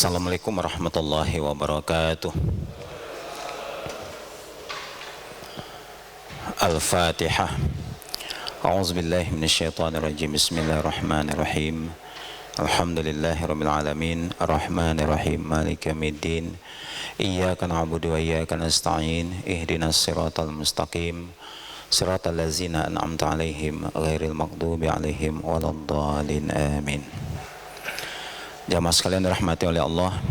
Assalamualaikum warahmatullahi wabarakatuh. Al-Fatihah. A'udzubillahi minasyaitonirrajim. Bismillahirrahmanirrahim. Alhamdulillahirabbil alamin, arrahmanirrahim, maliki yaumiddin. Iyyaka na'budu wa iyyaka nasta'in. Ihdinas siratal mustaqim. Siratal ladzina an'amta 'alaihim ghairil maghdubi 'alaihim waladdallin. Amin. Jamaah sekalian dirahmati oleh Allah,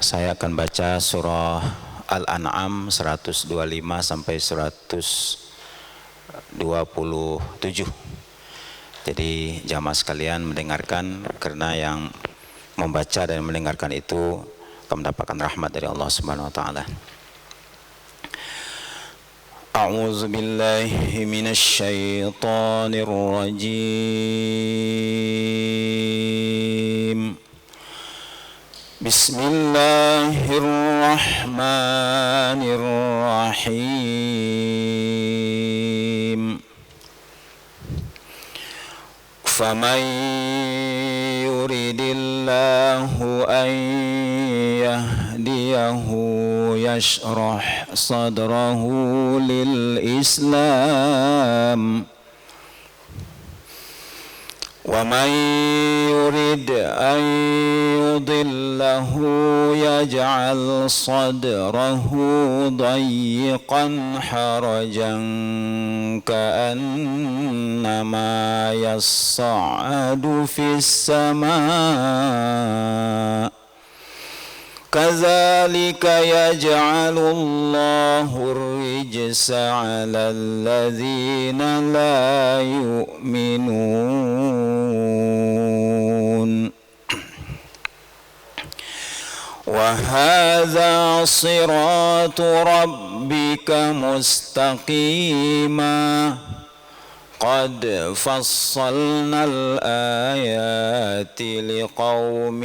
saya akan baca surah Al-An'am 125 sampai 127. Jadi jamaah sekalian mendengarkan, karena yang membaca dan mendengarkan itu akan mendapatkan rahmat dari Allah Subhanahu wa taala. A'udzu billahi minasy syaithanir rajim. Bismillahirrahmanirrahim. Faman yuridillahu an yahdiyahu yashrah sadrahu lil Islam. وَمَنْ يُرِدْ أَنْ يُضِلَّهُ يَجْعَلْ صَدْرَهُ ضَيِّقًا حَرَجًا كَأَنَّمَا يَصَّعَّدُ فِي السَّمَاءِ كَذَلِكَ يَجْعَلُ اللَّهُ الرِّجْسَ عَلَى الَّذِينَ لَا يُؤْمِنُونَ وَهَذَا صِرَاطُ رَبِّكَ مُسْتَقِيمًا قد فصلنا الآيات لقوم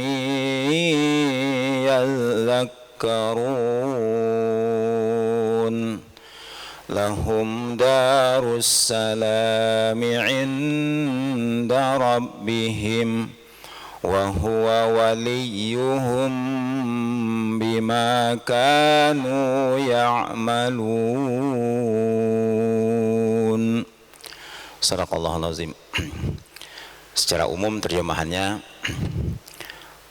يذكرون لهم دار السلام عند ربهم وهو وليهم بما كانوا يعملون. Sadaqallahul azim. Secara umum terjemahannya,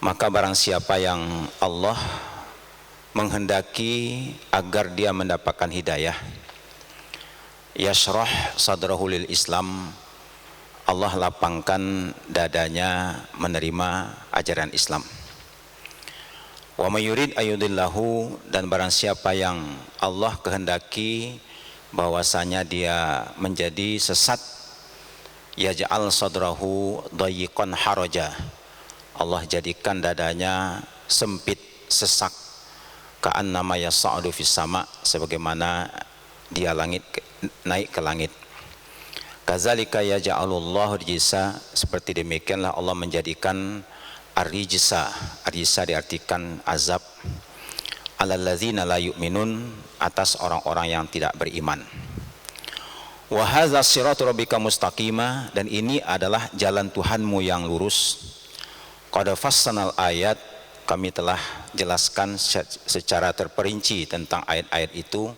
maka barang siapa yang Allah menghendaki agar dia mendapatkan hidayah, yashrah sadrahu lil Islam, Allah lapangkan dadanya menerima ajaran Islam. Wa may yurid ayudillahu, dan barang siapa yang Allah kehendaki bahwasanya dia menjadi sesat, yaj'al sadrahu dayiqan haraja, Allah jadikan dadanya sempit, sesak, ka'annama yas'adu fis sama, sebagaimana dia naik ke langit. Kadzalika yaj'alullahu rijsa, seperti demikianlah Allah menjadikan ar-rijsa. Ar-rijsa diartikan azab, alal ladzina la yu'minun, atas orang-orang yang tidak beriman. Wa hadza siratu rabbika mustaqima, dan ini adalah jalan Tuhanmu yang lurus. Qad fassalnal ayat, kami telah jelaskan secara terperinci tentang ayat-ayat itu,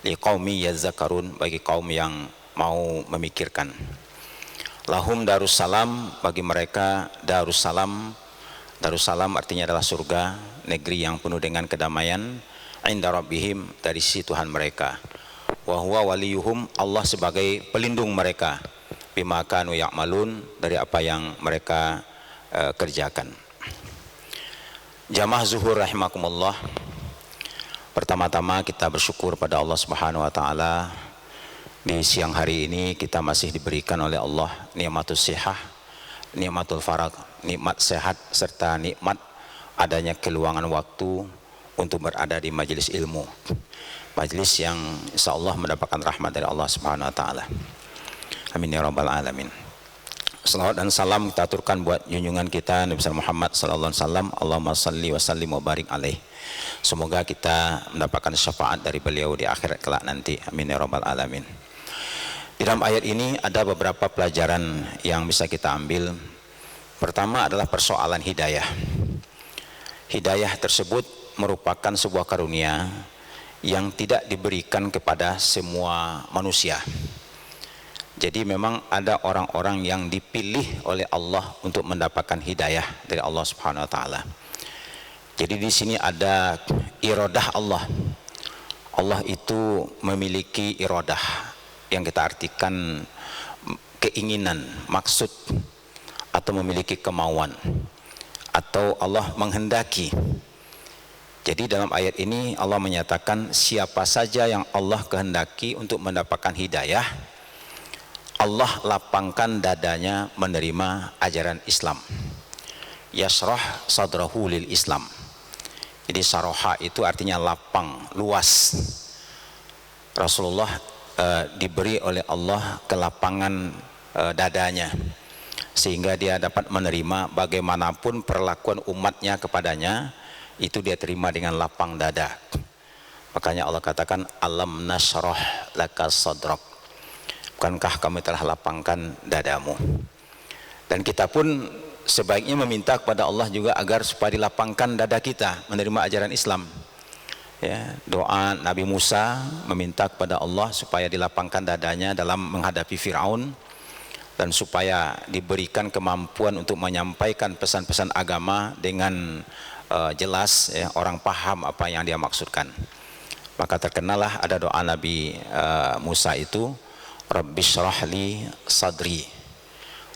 liqaumi yazzakarun, bagi kaum yang mau memikirkan. Lahum darussalam, bagi mereka darussalam. Darussalam artinya adalah surga, negeri yang penuh dengan kedamaian, inda rabbihim, dari sisi Tuhan mereka. Wa huwa waliyuhum, Allah sebagai pelindung mereka, bima kanu ya'malun, dari apa yang mereka kerjakan. Jamaah zuhur rahimakumullah, pertama-tama kita bersyukur pada Allah Subhanahu wa taala. Di siang hari ini kita masih diberikan oleh Allah nikmatus sihah, nikmatul farag, nikmat sehat, serta nikmat adanya keluangan waktu untuk berada di majelis ilmu, majelis yang insyaallah mendapatkan rahmat dari Allah Subhanahu wa taala. Amin ya rabbal alamin. Salawat dan salam kita aturkan buat junjungan kita Nabi Muhammad sallallahu alaihi wasallam. Allahumma salli wa sallim wa barik alaih. Semoga kita mendapatkan syafaat dari beliau di akhirat kelak nanti. Amin ya rabbal alamin. Di dalam ayat ini ada beberapa pelajaran yang bisa kita ambil. Pertama adalah persoalan hidayah. hidayah tersebut merupakan sebuah karunia yang tidak diberikan kepada semua manusia. Jadi memang ada orang-orang yang dipilih oleh Allah untuk mendapatkan hidayah dari Allah Subhanahu wa taala. Jadi di sini ada iradah Allah. Allah itu memiliki iradah yang kita artikan keinginan, maksud, atau memiliki kemauan, atau Allah menghendaki. Jadi dalam ayat ini Allah menyatakan siapa saja yang Allah kehendaki untuk mendapatkan hidayah, Allah lapangkan dadanya menerima ajaran Islam. Yasrah sadrahu lil Islam. Jadi saroha itu artinya lapang, luas. Rasulullah diberi oleh Allah kelapangan dadanya, sehingga dia dapat menerima bagaimanapun perlakuan umatnya kepadanya, itu dia terima dengan lapang dada. Makanya Allah katakan alam nasrah laka sadrak, bukankah kami telah lapangkan dadamu. Dan kita pun sebaiknya meminta kepada Allah juga agar supaya dilapangkan dada kita menerima ajaran Islam. Ya, doa Nabi Musa meminta kepada Allah supaya dilapangkan dadanya dalam menghadapi Firaun, dan supaya diberikan kemampuan untuk menyampaikan pesan-pesan agama dengan jelas, ya, orang paham apa yang dia maksudkan. Maka terkenalah ada doa Nabi Musa itu, Rabbishrah li sadri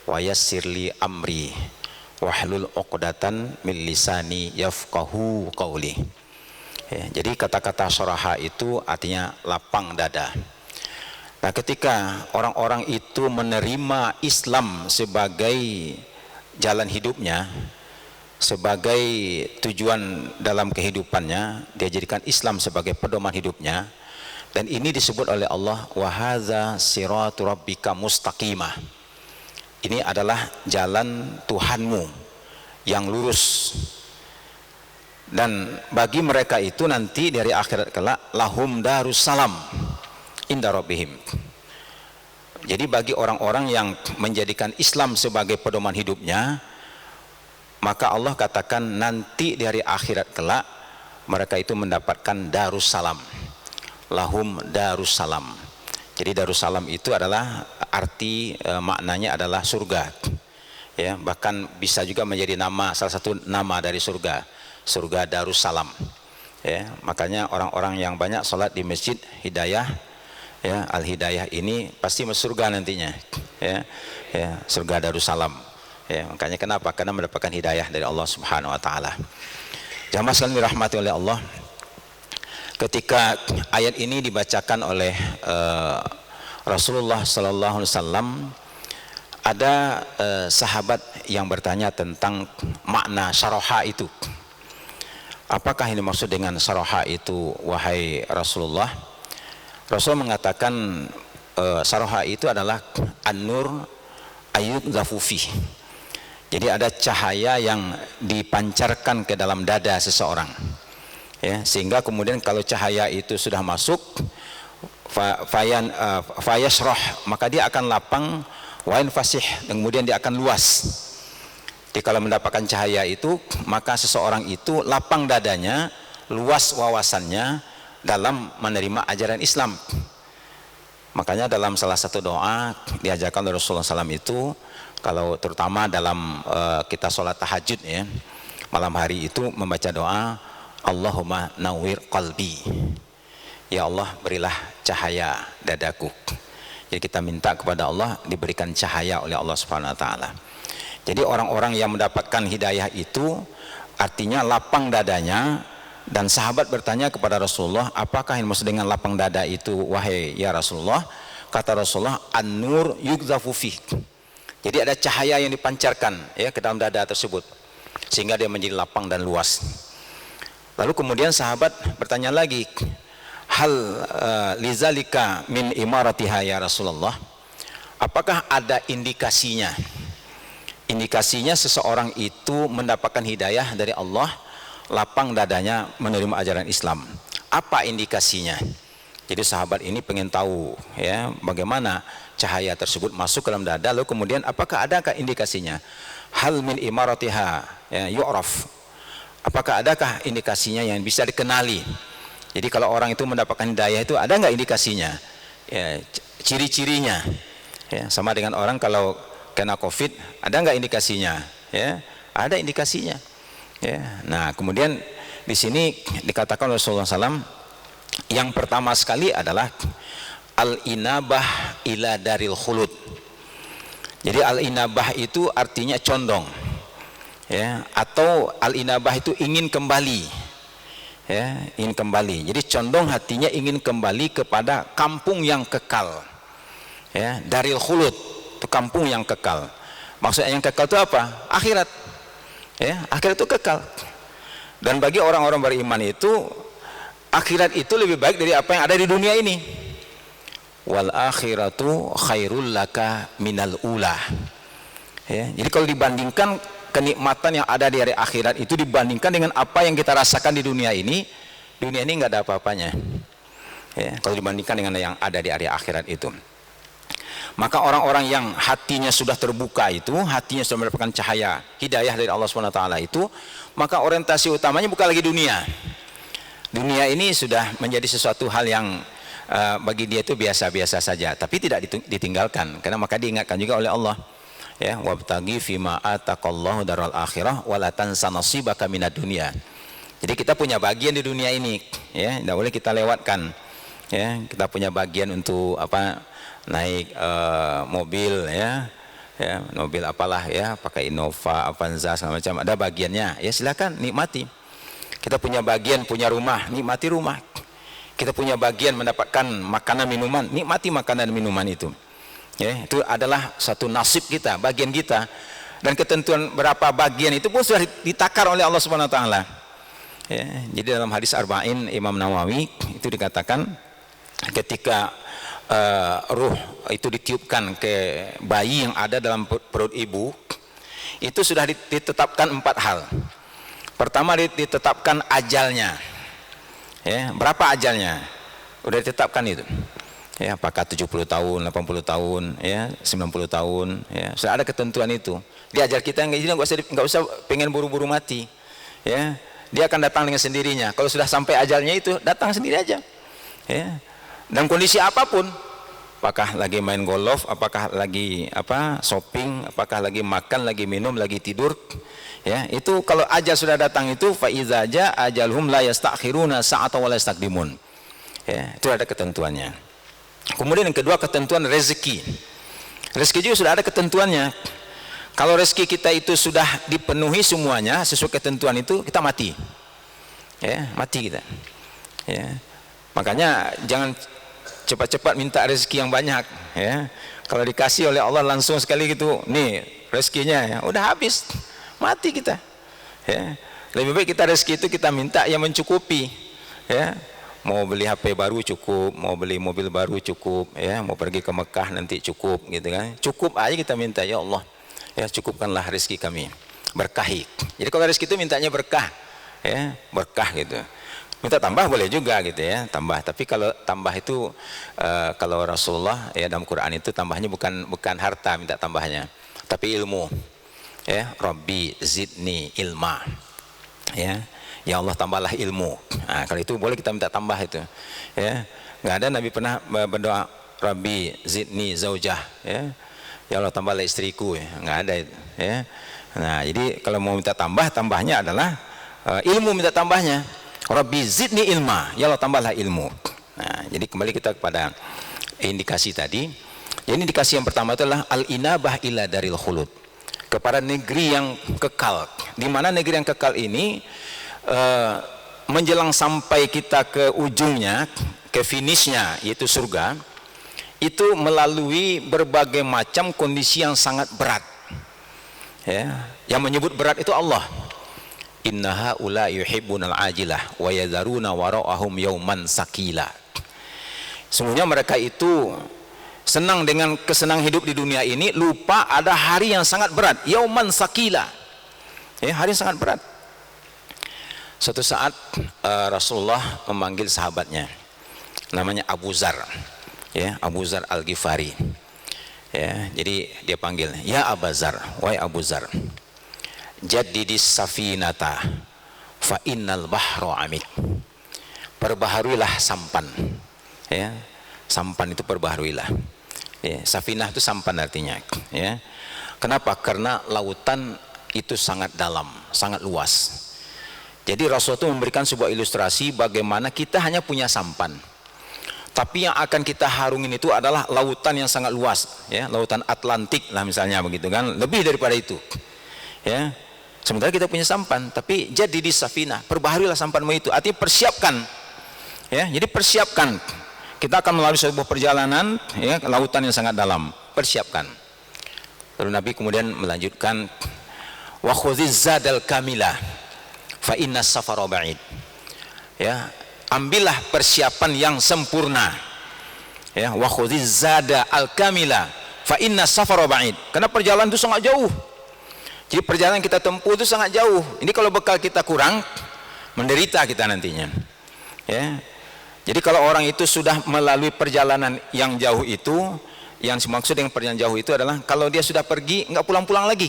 wa yassir li amri wahlul 'uqdatan min lisani yafqahu qawli. Ya, jadi kata-kata syaraha itu artinya lapang dada. Nah, ketika orang-orang itu menerima Islam sebagai jalan hidupnya, sebagai tujuan dalam kehidupannya, dia jadikan Islam sebagai pedoman hidupnya, dan ini disebut oleh Allah wa hadza siratu rabbika mustaqimah. Ini adalah jalan Tuhanmu yang lurus. Dan bagi mereka itu nanti dari akhirat kelak lahum darussalam inda rabbihim. Jadi bagi orang-orang yang menjadikan Islam sebagai pedoman hidupnya, maka Allah katakan nanti dari akhirat kelak mereka itu mendapatkan darussalam, lahum darussalam. Jadi darussalam itu adalah arti maknanya adalah surga, ya, bahkan bisa juga menjadi nama, salah satu nama dari surga, surga darussalam, ya. Makanya orang-orang yang banyak sholat di masjid Hidayah, ya, Al Hidayah ini pasti masuk surga nantinya, ya, ya, surga darussalam. Ya, makanya kenapa? Karena mendapatkan hidayah dari Allah Subhanahu wa taala. Jamaah sekalian dirahmati oleh Allah, ketika ayat ini dibacakan oleh Rasulullah sallallahu alaihi wasallam, ada sahabat yang bertanya tentang makna syaraha itu. Apakah ini maksud dengan syaraha itu, wahai Rasulullah? Rasul mengatakan syaraha itu adalah an-nur ayyudzafu fihi. Jadi ada cahaya yang dipancarkan ke dalam dada seseorang, ya, sehingga kemudian kalau cahaya itu sudah masuk, fayashrah, maka dia akan lapang, wain fasih, kemudian dia akan luas. Jadi kalau mendapatkan cahaya itu, maka seseorang itu lapang dadanya, luas wawasannya dalam menerima ajaran Islam. Makanya dalam salah satu doa diajarkan oleh Rasulullah SAW itu, kalau terutama dalam kita sholat tahajud, ya, malam hari itu membaca doa Allahumma nawwir qalbi, ya Allah berilah cahaya dadaku. Jadi kita minta kepada Allah diberikan cahaya oleh Allah Subhanahu wa taala. Jadi orang-orang yang mendapatkan hidayah itu artinya lapang dadanya. Dan sahabat bertanya kepada Rasulullah, apakah yang maksud dengan lapang dada itu, wahai ya Rasulullah? Kata Rasulullah, an-nur yugzafu fih. Jadi ada cahaya yang dipancarkan, ya, ke dalam dada tersebut, sehingga dia menjadi lapang dan luas. Lalu kemudian sahabat bertanya lagi, hal lizalika min imaratiha ya Rasulullah? Apakah ada indikasinya? Indikasinya seseorang itu mendapatkan hidayah dari Allah, lapang dadanya menerima ajaran Islam. Apa indikasinya? Jadi sahabat ini pengen tahu, ya, bagaimana cahaya tersebut masuk ke dalam dada, lalu kemudian apakah adakah indikasinya? Hal min imaratiha, ya, yu'raf. Apakah adakah indikasinya yang bisa dikenali? Jadi kalau orang itu mendapatkan hidayah itu ada nggak indikasinya? Ya, ciri-cirinya. Ya, sama dengan orang kalau kena COVID, ada nggak indikasinya? Ya, ada indikasinya. Ya, nah kemudian di sini dikatakan oleh Rasulullah SAW, yang pertama sekali adalah al-inabah ila daril khulud. Jadi al-inabah itu artinya condong, ya, atau al-inabah itu ingin kembali, ya, ingin kembali. Jadi condong hatinya ingin kembali kepada kampung yang kekal, ya, daril khulud itu kampung yang kekal. Maksudnya yang kekal itu apa? Akhirat, ya, akhirat itu kekal. Dan bagi orang-orang beriman itu akhirat itu lebih baik dari apa yang ada di dunia ini. Wal akhiratu khairul laka minal ula. Ya, jadi kalau dibandingkan kenikmatan yang ada di hari akhirat itu dibandingkan dengan apa yang kita rasakan di dunia ini nggak ada apa-apanya. Ya, kalau dibandingkan dengan yang ada di hari akhirat itu. Maka orang-orang yang hatinya sudah terbuka itu, hatinya sudah mendapatkan cahaya hidayah dari Allah SWT itu, maka orientasi utamanya bukan lagi dunia. Dunia ini sudah menjadi sesuatu hal yang bagi dia itu biasa-biasa saja, tapi tidak ditinggalkan, karena maka diingatkan juga oleh Allah, ya, wabtaghi fima ataqallahu daral akhirah wala tansa nasibaka minad dunya. Jadi kita punya bagian di dunia ini, ya, tidak boleh kita lewatkan, ya. Kita punya bagian untuk apa, naik mobil, ya, ya, mobil apalah, ya, pakai Innova, Avanza segala macam, ada bagiannya, ya, silakan nikmati. Kita punya bagian punya rumah, nikmati rumah. Kita punya bagian mendapatkan makanan minuman, nikmati makanan minuman itu. Ya, itu adalah satu nasib kita, bagian kita. Dan ketentuan berapa bagian itu pun sudah ditakar oleh Allah Subhanahu wa taala. Ya, jadi dalam hadis Arba'in Imam Nawawi itu dikatakan ketika ruh itu ditiupkan ke bayi yang ada dalam perut ibu, itu sudah ditetapkan 4 hal. Pertama ditetapkan ajalnya. Ya, berapa ajalnya? Udah ditetapkan itu. Ya, apakah 70 tahun, 80 tahun, ya, 90 tahun, ya. Sudah ada ketentuan itu. Di ajal kita enggak usah pengen buru-buru mati. Ya. Dia akan datang dengan sendirinya. Kalau sudah sampai ajalnya itu, datang sendiri aja. Ya. Dan kondisi apapun, apakah lagi main golf, apakah lagi apa, shopping, apakah lagi makan, lagi minum, lagi tidur, ya, itu kalau ajal sudah datang itu fa iza jaa ajalhum la yastakhiruna sa'ata wa la yastaqdimun. Ya, itu ada ketentuannya. Kemudian yang kedua ketentuan rezeki. Rezeki juga sudah ada ketentuannya. Kalau rezeki kita itu sudah dipenuhi semuanya sesuai ketentuan itu, kita mati. Ya, mati kita. Ya. Makanya jangan cepat-cepat minta rezeki yang banyak, ya. Kalau dikasih oleh Allah langsung sekali gitu, nih rezekinya, ya, udah habis. Mati kita, ya. Lebih baik kita rezeki itu kita minta yang mencukupi, ya. Mau beli HP baru cukup, mau beli mobil baru cukup, ya. Mau pergi ke Mekah nanti cukup, gitu kan. Cukup aja kita minta, ya Allah, ya, cukupkanlah rezeki kami, berkahi. Jadi kalau rezeki itu mintanya berkah, ya, berkah gitu. Minta tambah boleh juga gitu, ya, tambah. Tapi kalau tambah itu kalau Rasulullah, ya, dalam Quran itu tambahnya bukan harta minta tambahnya, tapi ilmu. Ya, Rabbi zidni ilma, ya, ya Allah tambahlah ilmu. Nah, kalau itu boleh kita minta tambah itu, ya. Nggak ada Nabi pernah berdoa Rabbi zidni zaujah, ya, ya Allah tambahlah istriku, ya, nggak ada itu, ya. Nah, jadi kalau mau minta tambah, tambahnya adalah ilmu, minta tambahnya Rabbi zidni ilma, ya Allah tambahlah ilmu. Nah, jadi kembali kita kepada indikasi tadi. Jadi indikasi yang pertama adalah al-inabah ila daril khulud, kepada negeri yang kekal. Di mana negeri yang kekal ini menjelang sampai kita ke ujungnya, ke finishnya, yaitu surga, itu melalui berbagai macam kondisi yang sangat berat, ya. Yang menyebut berat itu Allah. Innaha ula yuhibbunal ajilah wa yadharuna wara'ahum yauman sakila. Semuanya mereka itu senang dengan kesenangan hidup di dunia ini, lupa ada hari yang sangat berat, yauman sakila, ya, hari yang sangat berat. Suatu saat Rasulullah memanggil sahabatnya, namanya Abu Zar, ya, Abu Zar Al-Ghifari, ya. Jadi dia panggil, ya Abu Zar, wahai Abu Zar, jaddidis safinata fa innal bahra amid. Perbaharuilah sampan. Ya, sampan itu perbaharuilah. Ya, safinah itu sampan artinya. Ya. Kenapa? Karena lautan itu sangat dalam, sangat luas. Jadi Rasul itu memberikan sebuah ilustrasi bagaimana kita hanya punya sampan, tapi yang akan kita harungin itu adalah lautan yang sangat luas, ya, lautan Atlantik lah misalnya begitu kan, lebih daripada itu. Ya. Sementara kita punya sampan, tapi jadi di safinah, perbaharuilah sampanmu itu, artinya persiapkan. Ya, jadi persiapkan. Kita akan melalui sebuah perjalanan, ya, lautan yang sangat dalam, persiapkan. Lalu Nabi kemudian melanjutkan, wa khudziz zadal kamila fa inna safara ba'id. Ya, ambillah persiapan yang sempurna. Ya, wa khudziz zada al kamila fa inna safara ba'id. Karena perjalanan itu sangat jauh. Jadi perjalanan kita tempuh itu sangat jauh. Ini kalau bekal kita kurang, menderita kita nantinya. Ya. Jadi kalau orang itu sudah melalui perjalanan yang jauh itu, yang dimaksud dengan perjalanan jauh itu adalah kalau dia sudah pergi nggak pulang-pulang lagi,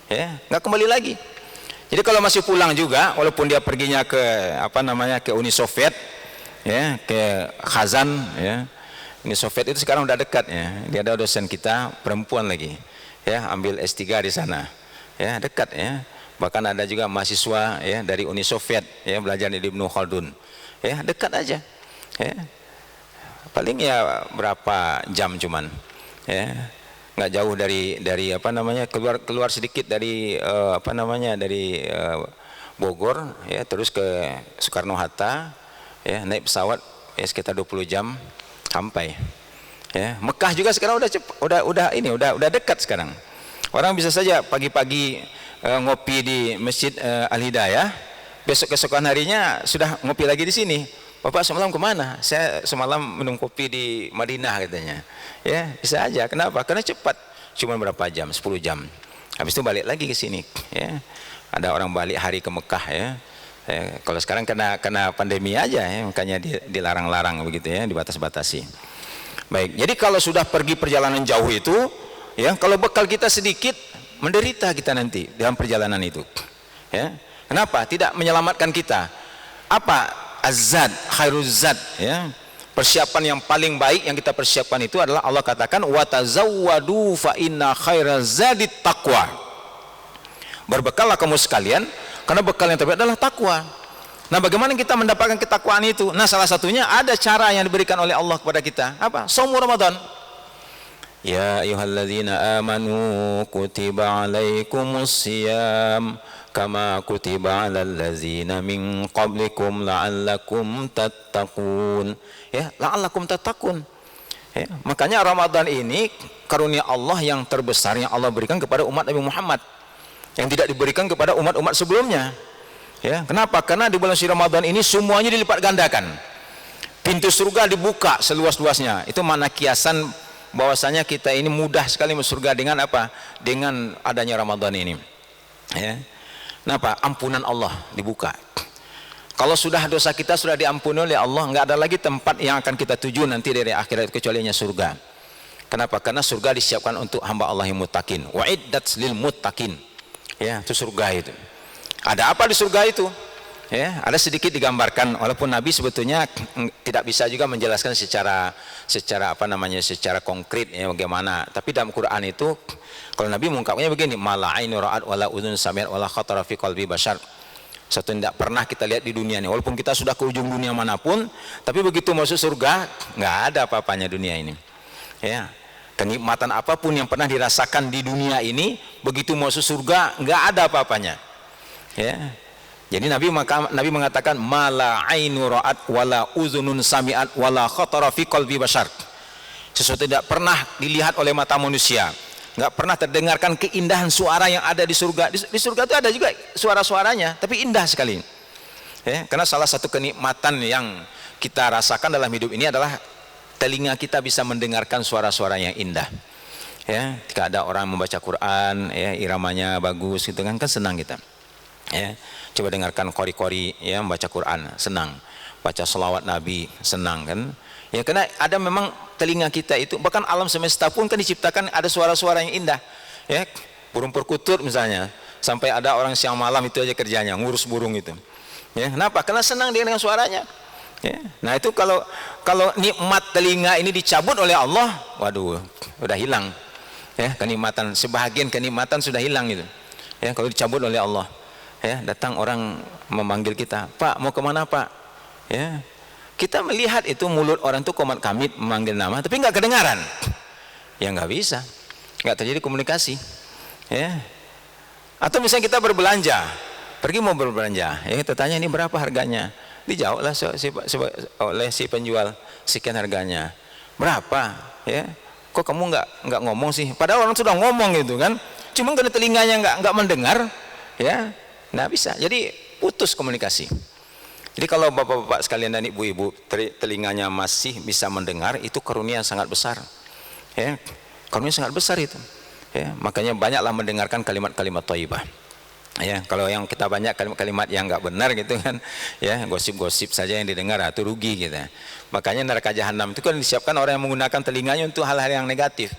ya, nggak kembali lagi. Jadi kalau masih pulang juga, walaupun dia perginya ke ke Uni Soviet, ya, ke Kazan, ya, Uni Soviet itu sekarang udah dekat, ya. Dia ada dosen kita perempuan lagi, ya, ambil S3 di sana, ya, dekat, ya. Bahkan ada juga mahasiswa, ya, dari Uni Soviet, ya, belajar di Ibnu Khaldun, ya, dekat aja, ya. Paling ya berapa jam cuman, ya, nggak jauh dari keluar sedikit dari dari Bogor, ya, terus ke Soekarno Hatta, ya, naik pesawat, ya, sekitar 20 jam sampai. Ya, Mekah juga sekarang udah dekat sekarang. Orang bisa saja pagi-pagi ngopi di Masjid Al-Hidayah, besok keesokan harinya sudah ngopi lagi di sini. Bapak semalam kemana? Saya semalam minum kopi di Madinah katanya. Ya, bisa aja. Kenapa? Karena cepat. Cuma berapa jam? 10 jam. Habis itu balik lagi ke sini. Ya. Ada orang balik hari ke Mekah, ya. Kalau sekarang kena pandemi aja, ya, makanya dilarang-larang begitu, ya, dibatas-batasi. Baik. Jadi kalau sudah pergi perjalanan jauh itu, ya, kalau bekal kita sedikit, menderita kita nanti dalam perjalanan itu. Ya. Kenapa? Tidak menyelamatkan kita. Apa? Az-zad, khairuz zad, ya. Persiapan yang paling baik yang kita persiapkan itu adalah Allah katakan wa tazawwadu fa inna khairaz zadit taqwa. Berbekallah kamu sekalian karena bekal yang terbaik adalah takwa. Nah, bagaimana kita mendapatkan ketakwaan itu? Nah, salah satunya ada cara yang diberikan oleh Allah kepada kita. Apa? Shaum Ramadan. Ya ayyuhalladzina amanu kutiba alaikumus shiyam kama kutiba alal ladzina min qablikum la'allakum tattaqun. Ya, la'allakum tattaqun. Ya, makanya Ramadan ini karunia Allah yang terbesar yang Allah berikan kepada umat Nabi Muhammad yang tidak diberikan kepada umat-umat sebelumnya. Ya, kenapa? Karena di bulan suci Ramadan ini semuanya dilipat gandakan. Pintu surga dibuka seluas-luasnya. Itu mana kiasan bahwasanya kita ini mudah sekali masuk surga dengan apa? Dengan adanya Ramadan ini. Ya. Kenapa? Ampunan Allah dibuka. Kalau sudah dosa kita sudah diampuni oleh Allah, nggak ada lagi tempat yang akan kita tuju nanti dari akhirat kecuali hanya surga. Kenapa? Karena surga disiapkan untuk hamba Allah yang muttaqin. Wa'iddat lil muttaqin. Ya, itu surga itu. Ada apa di surga itu? Ya, ada sedikit digambarkan, walaupun Nabi sebetulnya tidak bisa juga menjelaskan secara secara konkret, ya, bagaimana. Tapi dalam Quran itu kalau Nabi mengungkapnya begini, mala ainu ra'at wala udhun sami'at wala khatara fi qalbi bashar. Satu tidak pernah kita lihat di dunia ini, walaupun kita sudah ke ujung dunia manapun, tapi begitu masuk surga nggak ada apa-apanya dunia ini. Ya, kenikmatan apapun yang pernah dirasakan di dunia ini, begitu masuk surga nggak ada apa-apanya. Ya. Jadi Nabi mengatakan mala ainu ra'at wala uzunun sami'at wala khatara fi qalbi bashar. Sesuatu tidak pernah dilihat oleh mata manusia, nggak pernah terdengarkan keindahan suara yang ada di surga. Di surga itu ada juga suara-suaranya, tapi indah sekali. Ya, karena salah satu kenikmatan yang kita rasakan dalam hidup ini adalah telinga kita bisa mendengarkan suara-suara yang indah. Ya, jika ada orang membaca Quran, ya, iramanya bagus, gitu kan senang kita. Ya, coba dengarkan qori-qori, ya, membaca Quran, senang. Baca selawat Nabi, senang kan? Ya, karena ada memang telinga kita itu, bahkan alam semesta pun kan diciptakan ada suara-suara yang indah. Ya, burung perkutut misalnya, Sampai ada orang siang malam itu aja kerjanya ngurus burung itu. Ya, kenapa? Karena senang dia dengan suaranya. Ya. Nah itu kalau nikmat telinga ini dicabut oleh Allah, waduh, udah hilang. Ya, kenikmatan, sebahagian kenikmatan sudah hilang itu. Ya, kalau dicabut oleh Allah. Ya, datang orang memanggil kita, Pak mau kemana Pak? Ya, kita melihat itu mulut orang itu komat kamit memanggil nama, tapi nggak kedengaran. Ya nggak bisa, nggak terjadi komunikasi. Ya. Atau misalnya kita berbelanja, pergi mau berbelanja, ya kita tanya ini berapa harganya, dijawablah oleh si penjual sekian harganya. Berapa? Ya, kok kamu nggak ngomong sih? Padahal orang sudah ngomong gitu kan, cuma karena telinganya nggak mendengar, ya, nggak bisa. Jadi putus komunikasi. Jadi kalau bapak-bapak sekalian dan ibu-ibu telinganya masih bisa mendengar, itu karunia yang sangat besar. Ya, karunia sangat besar itu. Ya, makanya banyaklah mendengarkan kalimat-kalimat thayyibah. Ya, kalau yang kita banyak kalimat-kalimat yang nggak benar gitu kan, ya gosip-gosip saja yang didengar, itu rugi gitu. Makanya neraka jahanam itu kan disiapkan orang yang menggunakan telinganya untuk hal-hal yang negatif.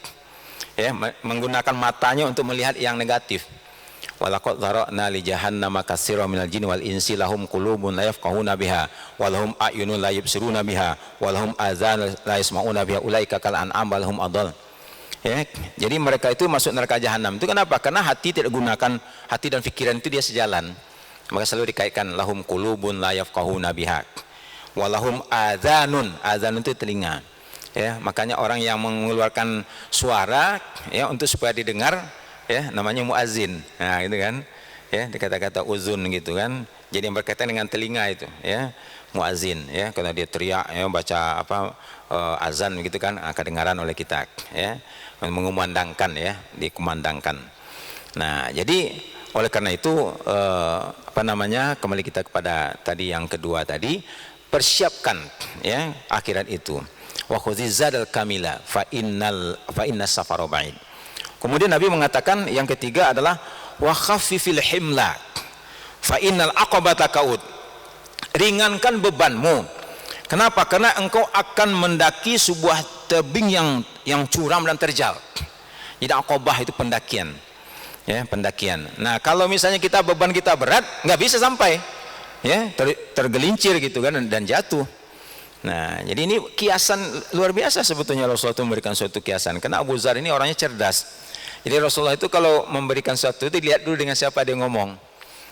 Ya, menggunakan matanya untuk melihat yang negatif. Walaqad dzara'na li jahannama katsiran minal jinni wal insi lahum qulubun la yafqahuna biha wa lahum a'yunun la yubsiruna biha wa lahum adzanun la yasma'una biha ulaika kal an'am bal hum adall. Ya, jadi mereka itu masuk neraka jahanam itu kenapa? Karena hati tidak gunakan, hati dan pikiran itu dia sejalan. Maka selalu dikaitkan lahum qulubun la yafqahuna biha wa lahum adzanun, adzanun itu telinga. Ya, makanya orang yang mengeluarkan suara ya untuk supaya didengar ya namanya muazin. Nah, itu kan. Ya, kata-kata uzun gitu kan. Jadi yang berkaitan dengan telinga itu ya, muazin ya, kalau dia teriak ya baca apa azan gitu kan kedengaran oleh kita ya, mengumandangkan ya, dikumandangkan. Nah, jadi oleh karena itu apa namanya, kembali kita kepada tadi yang kedua tadi, persiapkan ya akhirat itu. Wa khuzizadal kamila fa innas safara ba'id. Kemudian Nabi mengatakan yang ketiga adalah wa khaffifil himla fa innal aqabata qaud. Ringankan bebanmu. Kenapa? Karena engkau akan mendaki sebuah tebing yang curam dan terjal. Jadi aqabah itu pendakian. Ya, pendakian. Nah, kalau misalnya beban kita berat, nggak bisa sampai. Ya, tergelincir gitu kan dan jatuh. Nah, jadi ini kiasan luar biasa sebetulnya Rasulullah itu memberikan suatu kiasan. Karena Abu Dzar ini orangnya cerdas. Jadi Rasulullah itu kalau memberikan sesuatu itu dilihat dulu dengan siapa dia ngomong.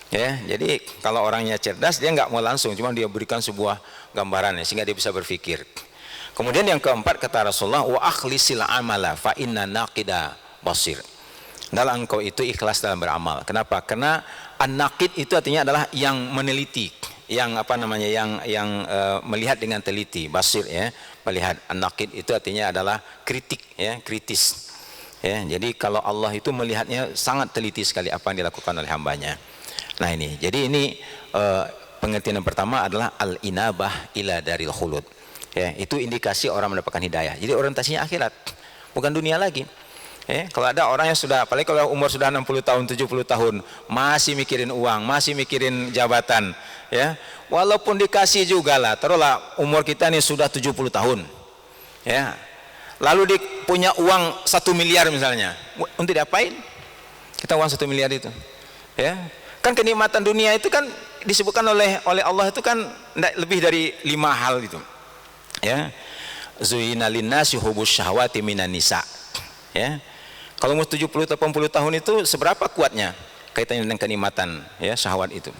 Ya, jadi kalau orangnya cerdas dia nggak mau langsung, cuma dia berikan sebuah gambaran ya, sehingga dia bisa berpikir. Kemudian yang keempat kata Rasulullah, wa akhlisil amala fa inna naqida basir. Dalam engkau itu ikhlas dalam beramal. Kenapa? Karena an-naqid itu artinya adalah yang meneliti, yang apa namanya, yang melihat dengan teliti, basir ya, melihat. An-naqid itu artinya adalah kritik ya, kritis. Ya, jadi kalau Allah itu melihatnya sangat teliti sekali apa yang dilakukan oleh hambanya. Nah ini, jadi ini pengertian yang pertama adalah al-inabah ila daril khulud. Ya, itu indikasi orang mendapatkan hidayah. Jadi orientasinya akhirat, bukan dunia lagi. Ya, kalau ada orang yang sudah, apalagi kalau umur sudah 60 tahun, 70 tahun, masih mikirin uang, masih mikirin jabatan, ya, walaupun dikasih juga lah, taruhlah umur kita nih sudah 70 tahun, ya, lalu dia punya uang 1 miliar misalnya, untuk diapain? Kita uang 1 miliar itu, ya, kan kenikmatan dunia itu kan disebutkan oleh Allah itu kan lebih dari 5 hal itu, ya, zuyina linnasi hubus syahwati minan nisa, ya. Kalau umur 70 atau 80 tahun itu seberapa kuatnya kaitannya dengan kenikmatan ya syahwat itu.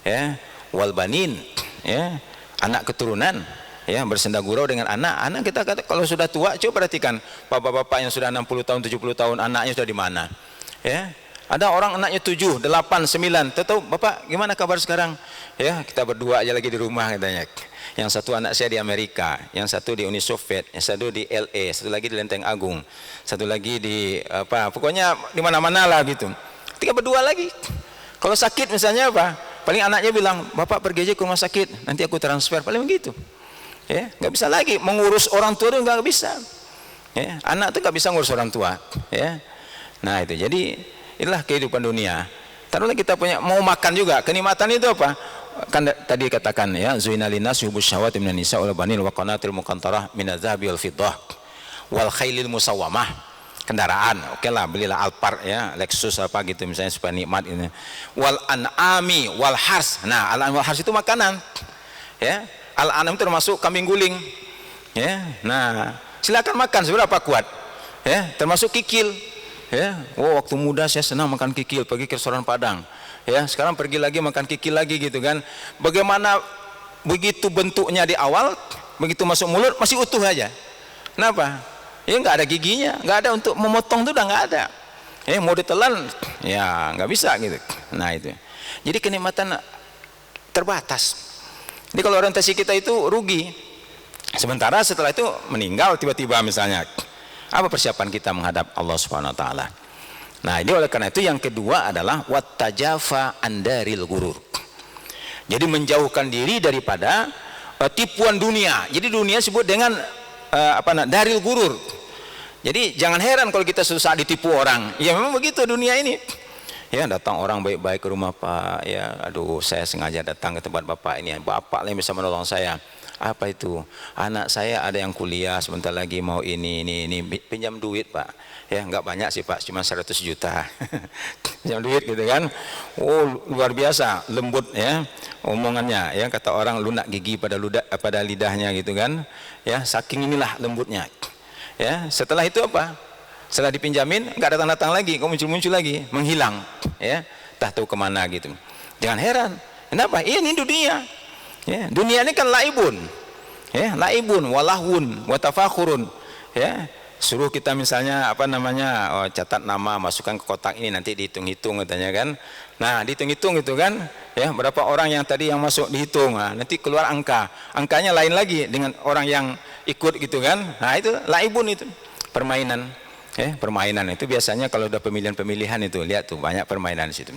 Ya, wal banin ya, anak keturunan ya, bersenda gurau dengan anak kita kata, kalau sudah tua coba perhatikan bapak-bapak yang sudah 60 tahun 70 tahun anaknya sudah di mana. Ya. Ada orang anaknya 7, 8, 9. Tahu Bapak gimana kabar sekarang? Ya, kita berdua aja lagi di rumah katanya. Yang satu anak saya di Amerika, yang satu di Uni Soviet, yang satu di LA, satu lagi di Lenteng Agung, satu lagi di apa, pokoknya di mana-mana lah gitu. Ketika berdua lagi, kalau sakit misalnya apa, paling anaknya bilang, Bapak pergi aja ke rumah sakit, nanti aku transfer, paling begitu. Ya, nggak bisa lagi mengurus orang tua itu, nggak bisa. Ya, anak itu nggak bisa ngurus orang tua. Ya, nah itu jadi inilah kehidupan dunia. Taruhlah kita punya mau makan juga, kenikmatan itu apa? Kan tadi katakan ya, zuina linas hubus syahwati minan nisa wal banin wa qanatil muqantarah minadz-dzahabi wal fiddah wal khailil musawwamah. kendaraan, oke lah, belilah Alphard ya, Lexus apa gitu misalnya supaya nikmat ini. Wal an'ami wal hars. Nah, al an'am wal hars itu makanan. Ya. Al an'am termasuk kambing guling. Ya. Nah, silakan makan seberapa kuat. Ya, termasuk kikil. Ya. Oh, waktu muda saya senang makan kikil, pergi ke restoran Padang. Ya, sekarang pergi lagi makan kikil lagi gitu kan. Bagaimana begitu bentuknya di awal, begitu masuk mulut masih utuh aja. Kenapa? Ya nggak ada giginya, nggak ada untuk memotong, itu udah nggak ada. Mau ditelan, ya nggak bisa gitu. Nah itu. Jadi kenikmatan terbatas. Jadi kalau orientasi kita itu rugi. Sementara setelah itu meninggal tiba-tiba misalnya. Apa persiapan kita menghadap Allah Subhanahu Wa Taala? Nah ini oleh karena itu yang kedua adalah wattajafa andaril gurur. Jadi menjauhkan diri daripada tipuan dunia. Jadi dunia disebut dengan daril gurur. Jadi jangan heran kalau kita susah ditipu orang. Ya memang begitu dunia ini. Ya datang orang baik-baik ke rumah Pak. Ya aduh saya sengaja datang ke tempat Bapak ini. Bapak yang bisa menolong saya. Apa itu? Anak saya ada yang kuliah sebentar lagi mau ini pinjam duit Pak. Ya nggak banyak sih Pak, cuma 100 juta. Pinjam duit gitu kan. Oh luar biasa lembut ya omongannya ya, kata orang lunak gigi pada lidahnya gitu kan. Ya saking inilah lembutnya. Ya setelah itu apa? Setelah dipinjamin nggak datang lagi, kok muncul lagi, menghilang. Ya tak tahu kemana gitu. Jangan heran. Kenapa? Ini dunia. Ya, dunia ini kan laibun. Ya, laibun walahun watafakhurun. Ya, suruh kita misalnya catat nama, masukkan ke kotak ini, nanti dihitung-hitung katanya kan. Nah, dihitung-hitung gitu kan. Ya, berapa orang yang tadi yang masuk dihitung. Nah, nanti keluar angka. Angkanya lain lagi dengan orang yang ikut gitu kan. Nah, itu laibun itu. Permainan. Permainan itu biasanya kalau udah pemilihan itu, lihat tuh banyak permainan di situ.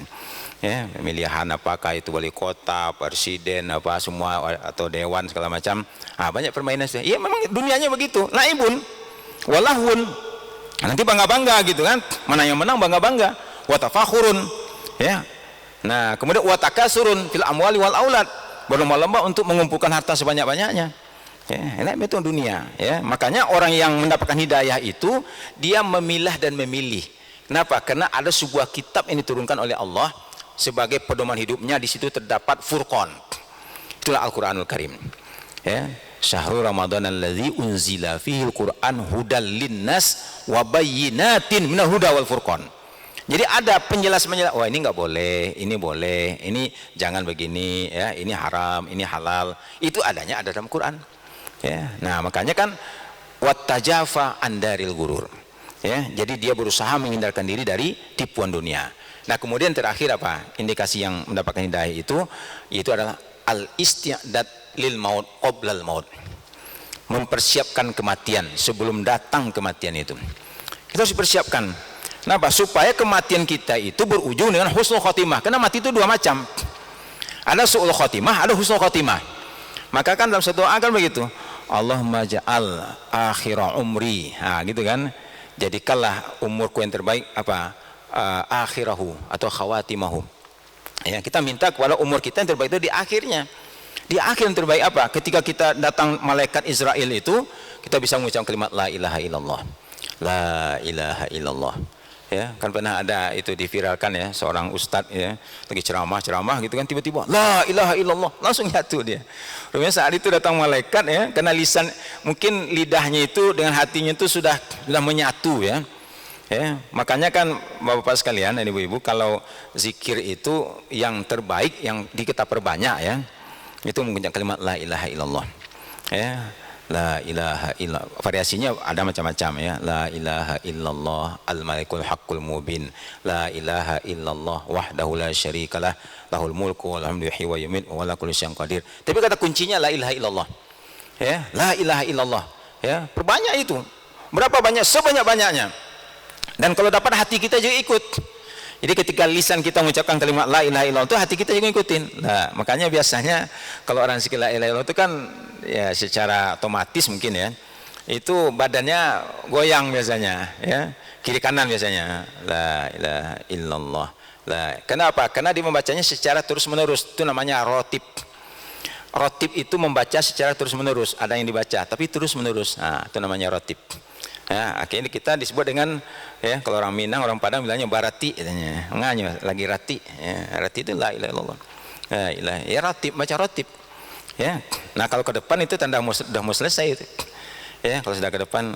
Ya, pemilihan apakah itu wali kota, presiden, apa semua atau dewan segala macam. Ah, banyak permainan sih. Iya memang dunianya begitu. Laibun, walahun. Nanti bangga-bangga gitu kan. Mana yang menang bangga-bangga. Watafakhurun. Ya. Nah, kemudian watakasurun fil amwali wal aulad. Berlomba-lomba untuk mengumpulkan harta sebanyak-banyaknya. Ya, ini itu dunia. Ya, makanya orang yang mendapatkan hidayah itu dia memilah dan memilih. Kenapa? Karena ada sebuah kitab yang diturunkan oleh Allah sebagai pedoman hidupnya. Di situ terdapat Furqan. Itulah Al-Qur'anul Karim. Ya, Syahrul Ramadan alladzi unzila fihil Qur'an hudal linnas wa bayyinatin minal huda wal furqan. Jadi ada penjelasan, wah ini nggak boleh, ini boleh, ini jangan begini, ya, ini haram, ini halal. Itu adanya ada dalam Quran. Ya, nah makanya kan wattajafa andaril gurur. Ya, jadi dia berusaha menghindarkan diri dari tipuan dunia. Nah kemudian terakhir apa? Indikasi yang mendapatkan hidayah itu adalah al-isti'dad lil maut qoblal maut. Mempersiapkan kematian sebelum datang kematian itu. Kita harus dipersiapkan. Kenapa? Supaya kematian kita itu berujung dengan husnul khotimah. Karena mati itu dua macam. Ada su'ul khotimah, ada husnul khotimah. Maka kan dalam satu doa kan begitu. Allahumma ja'al akhira umri. Nah, gitu kan. Jadikanlah umurku yang terbaik akhirahu atau khawatimahu. Ya, kita minta kepada umur kita yang terbaik itu di akhirnya. Di akhir yang terbaik apa? Ketika kita datang malaikat Israel itu, kita bisa mengucapkan kalimat la ilaha illallah. La ilaha illallah. Ya, kan pernah ada itu diviralkan ya, seorang ustadz ya, lagi ceramah gitu kan, tiba-tiba la ilaha illallah, langsung jatuh dia. Rupanya saat itu datang malaikat ya, karena lisan mungkin lidahnya itu dengan hatinya itu sudah menyatu ya. Ya, makanya kan Bapak sekalian dan Ibu-ibu, kalau zikir itu yang terbaik yang kita perbanyak ya. Itu mengucapkan kalimat la ilaha illallah. Ya. La ilaha illallah, variasinya ada macam-macam ya. La ilaha illallah al-malikul haqqul mubin. La ilaha illallah wahdahu la syarikalah lahul mulku wal hamdu yuhyi wa yumiit wa ala kulli syai'in qadir. Tapi kata kuncinya la ilaha illallah. Ya, la ilaha illallah. Ya, perbanyak itu. Berapa banyak? Sebanyak-banyaknya. Dan kalau dapat hati kita juga ikut. Jadi ketika lisan kita mengucapkan kalimat la ilaha illallah itu hati kita juga ngikutin. Nah, makanya biasanya kalau orang zikir la ilaha illallah itu kan ya secara otomatis mungkin ya. Itu badannya goyang biasanya ya. Kiri kanan biasanya. La ilaha illallah. Kenapa? Karena dia membacanya secara terus-menerus. Itu namanya rotib. Rotib itu membaca secara terus-menerus. Ada yang dibaca tapi terus-menerus. Nah, itu namanya rotib. Ya, akhirnya kita disebut dengan, ya, kalau orang Minang, orang Padang bilangnya barati, katanya. Nganya lagi rati. Ya, rati itu la ilaha illallah. La ilaha, ya ratib, baca ratib. Ya. Nah, kalau ke depan itu tanda sudah mau selesai itu. Ya, kalau sudah ke depan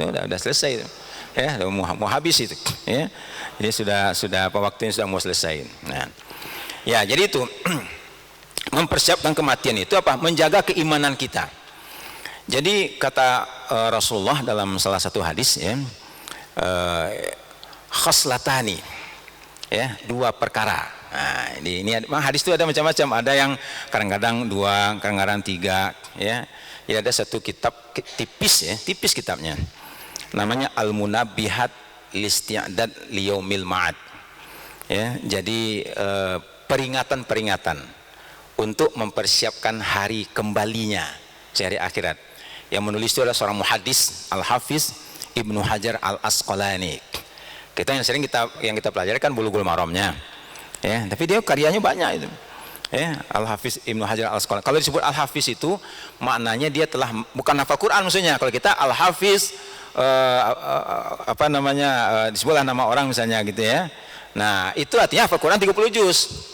udah selesai itu. Ya, mau habis itu. Ya. Jadi sudah apa waktunya sudah mau selesai. Nah. Ya, jadi itu mempersiapkan kematian itu apa? Menjaga keimanan kita. Jadi kata Rasulullah dalam salah satu hadis, ya, khaslatani, ya, dua perkara. Nah, ini hadis itu ada macam-macam, ada yang kadang-kadang 2, kadang-kadang 3, ya. Jadi ada satu kitab tipis, ya, tipis kitabnya, namanya Al-Munabbihat Listi'dad Liyaumil Ma'ad. Ya, jadi peringatan-peringatan untuk mempersiapkan hari kembalinya, hari akhirat. Yang menulis itu adalah seorang muhaddis Al-Hafiz Ibnu Hajar Al-Asqalani. Yang kita pelajari kan Bulughul Maramnya, ya, tapi dia karyanya banyak itu, ya, Al-Hafiz Ibnu Hajar Al-Asqalani. Kalau disebut Al-Hafiz itu maknanya dia telah, bukan hafal Quran maksudnya. Kalau kita Al-Hafiz disebutlah nama orang misalnya gitu, ya. Nah, itu artinya hafal Quran 30 juz.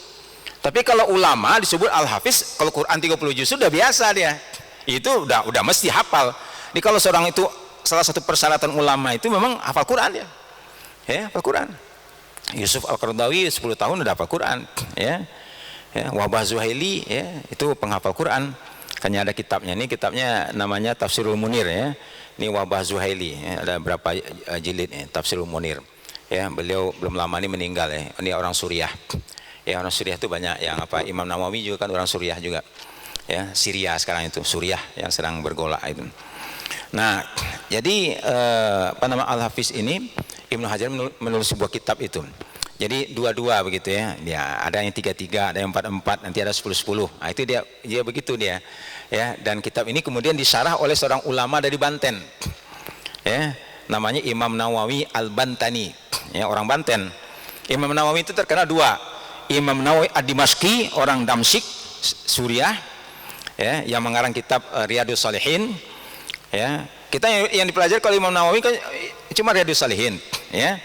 Tapi kalau ulama disebut Al-Hafiz, kalau Quran 30 juz sudah biasa dia. Itu udah mesti hafal. Jadi kalau seorang itu, salah satu persyaratan ulama itu memang hafal Quran dia. Ya, hafal Quran. Yusuf Al-Qaradawi 10 tahun udah hafal Quran, ya. Ya, Wabah Zuhaili, ya, itu penghafal Quran. Hanya ada kitabnya, ini kitabnya namanya Tafsirul Munir, ya. Ini Wabah Zuhaili, ya, ada berapa jilid, ya, Tafsirul Munir. Ya, beliau belum lama ini meninggal, ya. Ini orang Suriah. Ya, orang Suriah itu banyak yang apa, Imam Nawawi juga kan orang Suriah juga. Ya, Syria sekarang itu, Suriah yang sedang bergolak itu. Nah, jadi Al-Hafiz ini Ibnu Hajar menulis sebuah kitab itu. Jadi 2-2 begitu, ya. Ya, ada yang 3-3, ada yang 4-4, nanti ada 10-10. Nah, itu dia begitu dia. Ya, dan kitab ini kemudian disyarah oleh seorang ulama dari Banten. Ya, namanya Imam Nawawi Al-Bantani, ya, orang Banten. Imam Nawawi itu terkenal 2. Imam Nawawi Ad-Dimashqi, orang Damsyik, Suriah, ya, yang mengarang kitab Riyadhus Shalihin. Ya, kita yang dipelajari kalau Imam Nawawi kan cuma Riyadhus Shalihin, ya.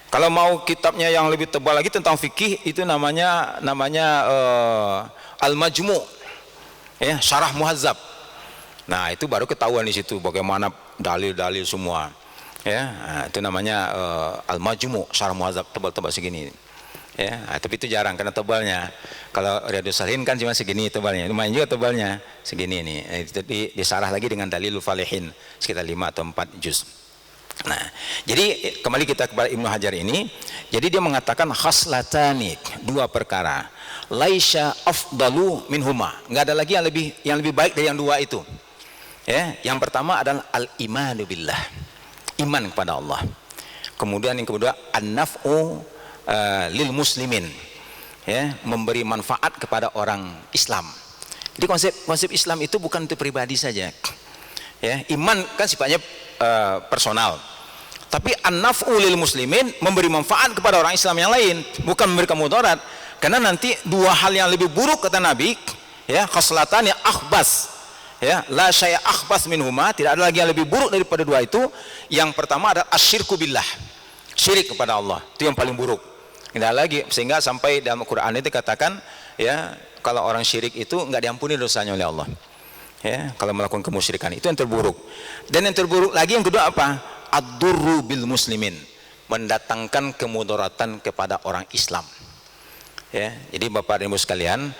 Kalau mau kitabnya yang lebih tebal lagi tentang fikih, itu namanya Al-Majmu', ya, Syarah Muhazzab. Nah, itu baru ketahuan di situ bagaimana dalil-dalil semua, ya. Nah, itu namanya Al-Majmu', Syarah Muhazzab, tebal-tebal segini. Ya, tapi itu jarang karena tebalnya. Kalau Riyadhus Shalihin kan cuma segini tebalnya, lumayan juga tebalnya, segini nih. Itu disarah lagi dengan Dalilul Falihin sekitar 5 atau 4 juz. Nah, jadi kembali kita kepada Ibnu Hajar ini. Jadi dia mengatakan khaslatani, 2 perkara. Laisya afdalu minhuma. Enggak ada lagi yang lebih baik dari yang 2 itu. Ya, yang pertama adalah al-imanu billah. Iman kepada Allah. Kemudian yang kedua an-naf'u lil muslimin, ya, memberi manfaat kepada orang Islam. Jadi konsep Islam itu bukan untuk pribadi saja, ya. Iman kan sifatnya personal, tapi an-naf'u lil muslimin, memberi manfaat kepada orang Islam yang lain, bukan memberikan mudarat. Karena nanti 2 hal yang lebih buruk kata Nabi, ya, khaslatan yang akhbas, ya, la syai' akhbas minhuma, tidak ada lagi yang lebih buruk daripada 2 itu. Yang pertama adalah asyirku billah, syirik kepada Allah, itu yang paling buruk. Tidak lagi, sehingga sampai dalam Quran itu katakan, ya, kalau orang syirik itu nggak diampuni dosanya oleh Allah, ya, kalau melakukan kemusyrikan, itu yang terburuk. Dan yang terburuk lagi yang kedua apa? Ad-durru bil muslimin, mendatangkan kemudaratan kepada orang Islam, ya. Jadi Bapak dan Ibu sekalian,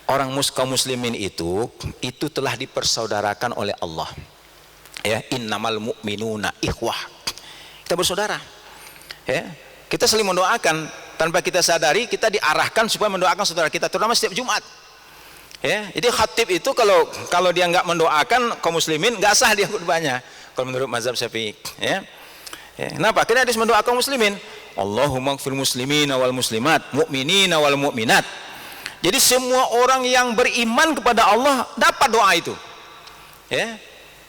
orang kaum muslimin itu telah dipersaudarakan oleh Allah, ya. Innamal mu'minuna ikhwah, kita bersaudara, ya. Kita saling mendoakan, tanpa kita sadari kita diarahkan supaya mendoakan saudara kita, terutama setiap Jumat, ya. Jadi khatib itu kalau dia nggak mendoakan kaum muslimin, nggak sah dia khutbahnya kalau menurut mazhab Syafi'i, ya. Kenapa? Karena dia harus mendoakan kaum muslimin. Allahumma ighfir muslimina wal muslimat, mu'minina wal mu'minat. Jadi semua orang yang beriman kepada Allah dapat doa itu, ya.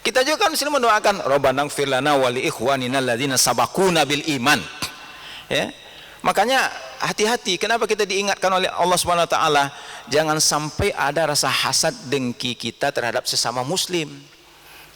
Kita juga kan selalu mendoakan Rabbana ighfir lana wa li ikhwanina alladzina sabaquna bil iman, ya. Makanya hati-hati, kenapa kita diingatkan oleh Allah Subhanahu wa taala, jangan sampai ada rasa hasad dengki kita terhadap sesama muslim,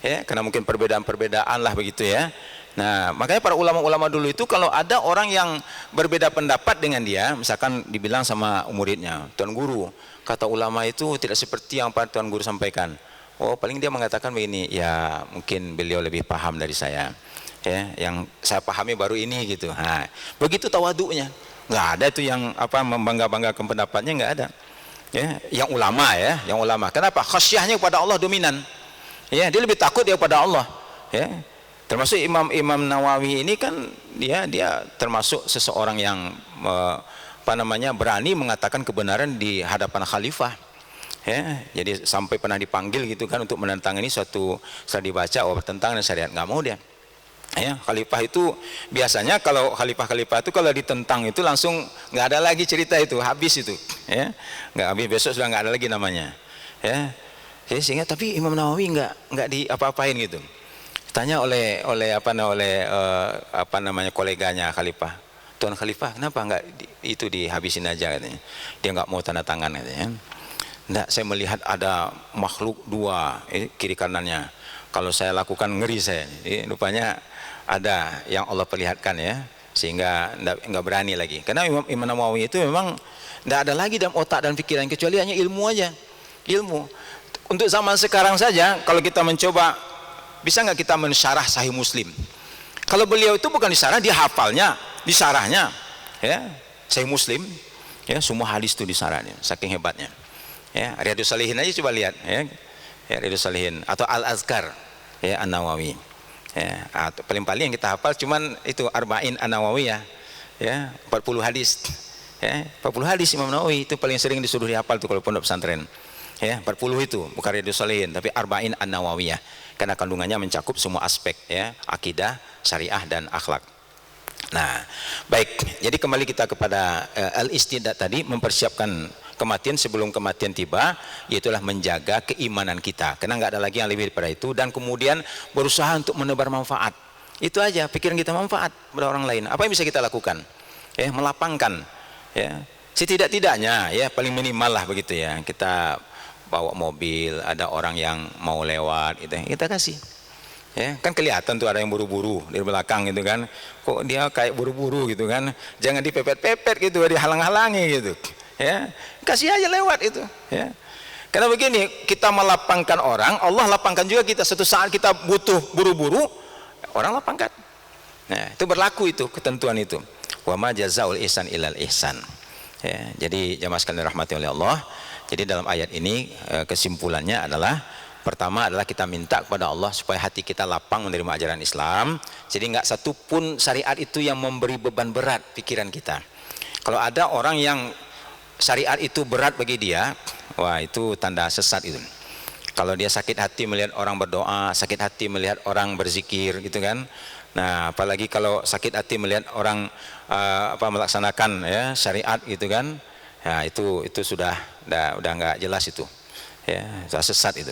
ya, karena mungkin perbedaan-perbedaan lah begitu ya. Nah, makanya para ulama-ulama dulu itu kalau ada orang yang berbeda pendapat dengan dia, misalkan dibilang sama muridnya, Tuan Guru, kata ulama itu tidak seperti yang Tuan Guru sampaikan. Oh, paling dia mengatakan begini, ya mungkin beliau lebih paham dari saya. Ya, yang saya pahami baru ini gitu. Nah, begitu tawaduknya. Nggak ada itu yang apa membangga-banggakan pendapatnya, nggak ada. Ya, yang ulama ya, yang ulama. Kenapa? Khasyahnya kepada Allah dominan. Ya, dia lebih takut dia kepada Allah. Ya. Termasuk Imam Nawawi ini kan dia termasuk seseorang yang berani mengatakan kebenaran di hadapan khalifah. Ya, jadi sampai pernah dipanggil gitu kan untuk menentang ini suatu setelah dibaca bertentangan dengan syariat, nggak mau dia. Ya, khalifah itu biasanya kalau khalifah itu kalau ditentang itu langsung nggak ada lagi cerita itu, habis itu. Ya, nggak habis, besok sudah nggak ada lagi namanya. Ya, sehingga tapi Imam Nawawi nggak diapa-apain gitu. Tanya oleh koleganya khalifah, Tuan Khalifah, kenapa nggak itu dihabisin aja katanya. Dia nggak mau tanda tangan katanya. Nggak, saya melihat ada makhluk dua kiri kanannya. Kalau saya lakukan ngeri saya. Rupanya ada yang Allah perlihatkan ya, sehingga nggak berani lagi. Karena Imam Nawawi itu memang nggak ada lagi dalam otak dan pikiran kecuali hanya ilmu aja, ilmu. Untuk zaman sekarang saja, kalau kita mencoba, bisa nggak kita mensyarah Sahih Muslim? Kalau beliau itu bukan disarah, dia hafalnya, disarahnya, ya Sahih Muslim, ya semua hadis itu disarahnya, saking hebatnya. Ya, Riyadhus Shalihin aja coba lihat, ya Riyadhus Shalihin atau Al Azkar, ya An-Nawawi. Ya, paling-paling yang kita hafal cuman itu Arba'in An-Nawawiyah, ya 40 hadis. Ya, 40 hadis Imam Nawawi itu paling sering disuruh dihafal tuh kalau pondok pesantren. Ya, 40 itu bukan Riyadhus Shalihin tapi Arba'in An-Nawawiyah. Karena kandungannya mencakup semua aspek ya, akidah, syariah dan akhlak. Nah, baik. Jadi kembali kita kepada al-istidad tadi, mempersiapkan kematian sebelum kematian tiba, yaitulah menjaga keimanan kita. Karena nggak ada lagi yang lebih daripada itu, dan kemudian berusaha untuk menebar manfaat. Itu aja, pikiran kita manfaat pada orang lain. Apa yang bisa kita lakukan? Ya, melapangkan. Ya, setidak-tidaknya ya paling minimal lah begitu ya. Kita bawa mobil, ada orang yang mau lewat, itu kita kasih. Ya, kan kelihatan tuh ada yang buru-buru di belakang gitu kan. Kok dia kayak buru-buru gitu kan? Jangan dipepet-pepet gitu, dihalang-halangi gitu. Ya, kasih aja lewat itu. Ya. Karena begini, kita melapangkan orang, Allah lapangkan juga kita. Suatu saat kita butuh buru-buru, orang lapangkan. Nah, itu berlaku itu ketentuan itu. Wa ma jazaul ihsan ilal ihsan. Ya, jadi jamaah sekalian dirahmati oleh Allah. Jadi dalam ayat ini kesimpulannya adalah pertama adalah kita minta kepada Allah supaya hati kita lapang menerima ajaran Islam. Jadi nggak satupun syariat itu yang memberi beban berat pikiran kita. Kalau ada orang yang syariat itu berat bagi dia, wah itu tanda sesat itu. Kalau dia sakit hati melihat orang berdoa, sakit hati melihat orang berzikir gitu kan. Nah, apalagi kalau sakit hati melihat orang melaksanakan ya syariat gitu kan. Ya itu sudah nggak jelas itu. Ya, sudah sesat itu.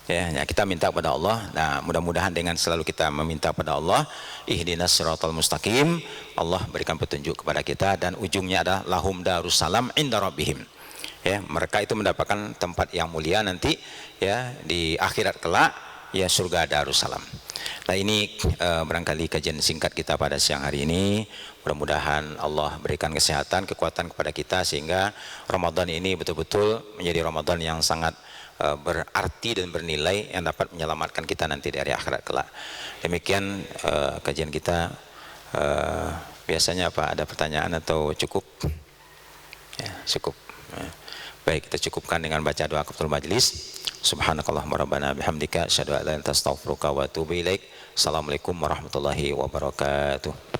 Ya, kita minta kepada Allah. Nah, mudah-mudahan dengan selalu kita meminta kepada Allah, ihdinas siratal mustaqim, Allah berikan petunjuk kepada kita, dan ujungnya adalah lahum darussalam inda rabbihim. Ya, mereka itu mendapatkan tempat yang mulia nanti ya di akhirat kelak, ya surga darussalam. Nah, ini barangkali kajian singkat kita pada siang hari ini. Mudah-mudahan Allah berikan kesehatan, kekuatan kepada kita sehingga Ramadan ini betul-betul menjadi Ramadan yang sangat berarti dan bernilai yang dapat menyelamatkan kita nanti dari akhirat kelak. Demikian kajian kita. Biasanya apa? Ada pertanyaan atau cukup? Ya, cukup. Baik, kita cukupkan dengan baca doa kafatul majlis. Subhanakallahumma rabbana bihamdika asyhadu an la ilaha illa anta astaghfiruka wa atubu ilaik. Assalamualaikum warahmatullahi wabarakatuh.